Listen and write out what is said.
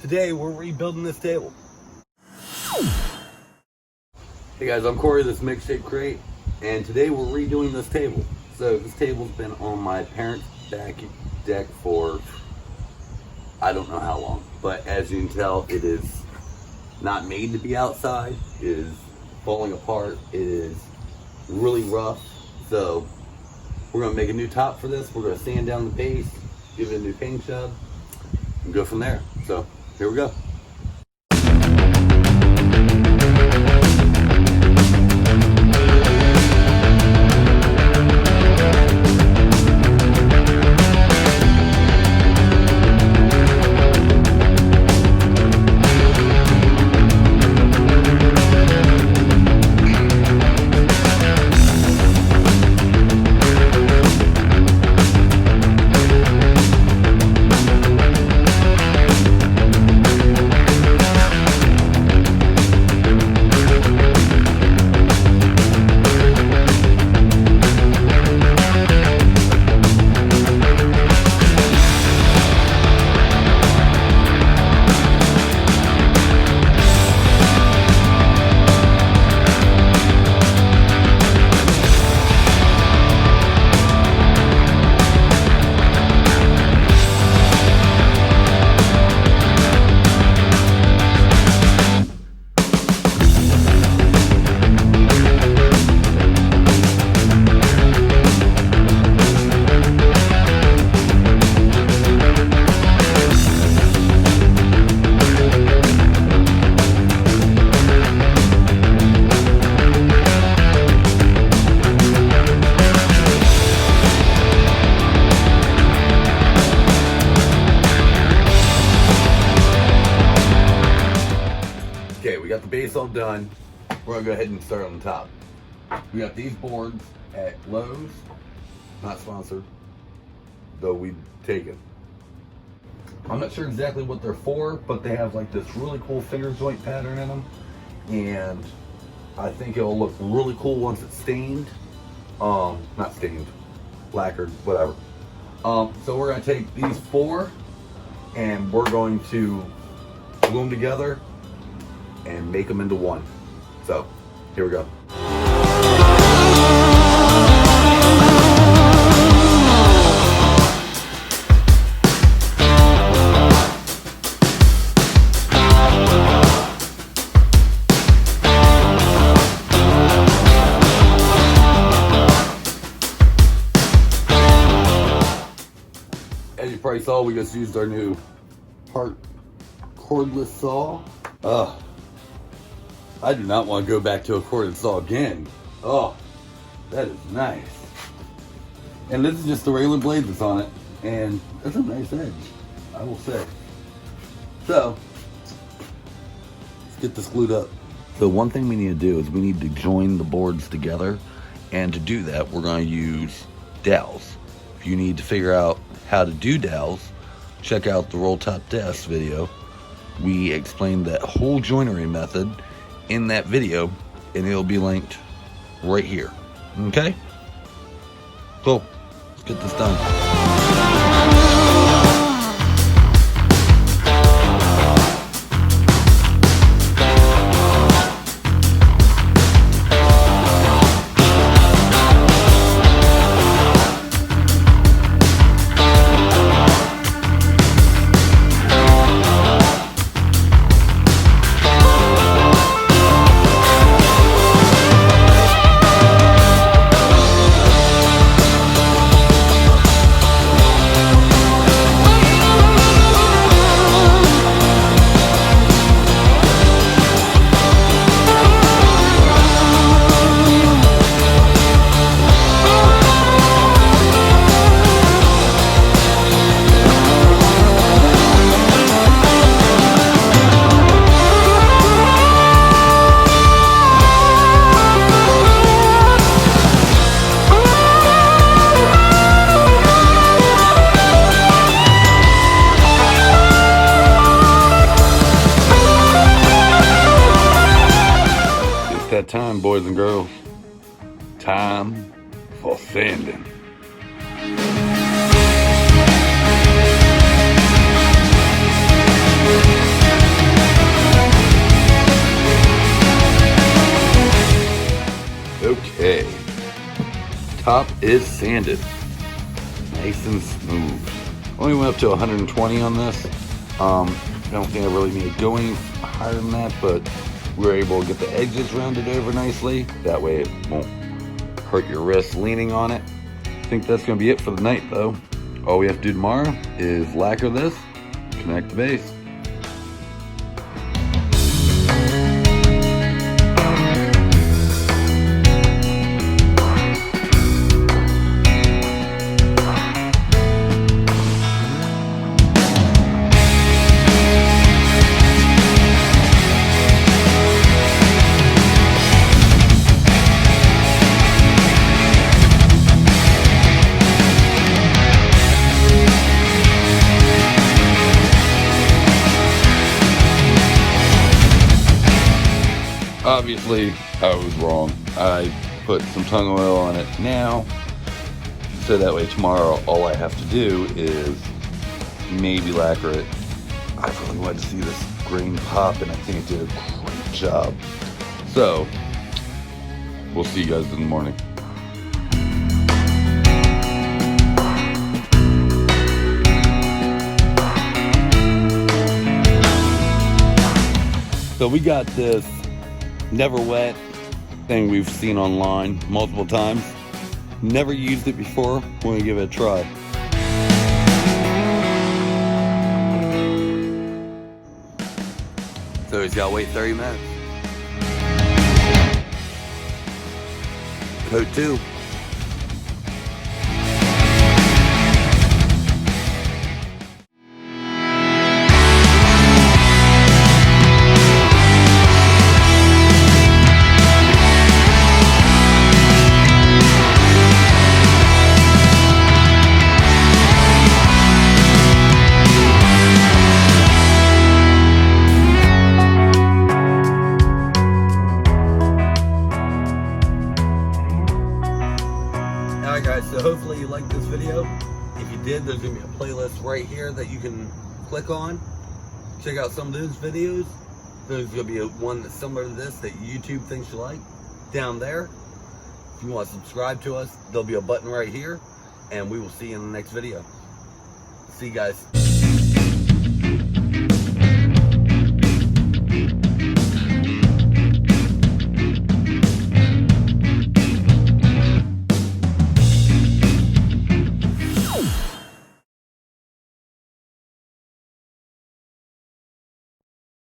Today we're rebuilding this table. Hey guys, I'm Cory, this Mixtape Crate, and today we're redoing this table. So this table's been on my parents' back deck for I don't know how long, but as you can tell, it is not made to be outside. It is falling apart. It is really rough. So we're gonna make a new top for this. We're gonna sand down the base, give it a new paint job, and go from there. So here we go. Okay, we got the base all done. We're gonna go ahead and start on the top. We got these boards at Lowe's, not sponsored, though we'd take it. I'm not sure exactly what they're for, but they have like this really cool finger joint pattern in them, and I think it'll look really cool once it's stained. Not stained, lacquered, whatever. So we're gonna take these four, and we're going to glue them together and make them into one. So here we go. As you probably saw, we just used our new Hart cordless saw. I do not want to go back to a corded saw again. Oh, that is nice. And this is just the regular blade that's on it, and that's a nice edge, I will say. So, let's get this glued up. So one thing we need to do is we need to join the boards together, and to do that, we're going to use dowels. If you need to figure out how to do dowels, check out the Roll Top Desk video. We explained that whole joinery method in that video, and it'll be linked right here. Okay? Cool. Let's get this done. That time, boys and girls. Time for sanding. Top is sanded. Nice and smooth. Only went up to 120 on this. I don't think I really need to go any higher than that, but we were able to get the edges rounded over nicely. That way it won't hurt your wrist leaning on it. I think that's gonna be it for the night though. All we have to do tomorrow is lacquer this, connect the base. Obviously, I was wrong. I put some tung oil on it now, so that way tomorrow all I have to do is maybe lacquer it. I really wanted to see this grain pop, and I think it did a great job. So, we'll see you guys in the morning. So we got this never wet thing we've seen online multiple times. Never used it before. We're gonna give it a try. So he's gotta wait 30 minutes. Coat 2. Alright guys, so hopefully you liked this video. If you did, there's going to be a playlist right here that you can click on. Check out some of those videos. There's going to be one that's similar to this that YouTube thinks you like down there. If you want to subscribe to us, there'll be a button right here. And we will see you in the next video. See you guys.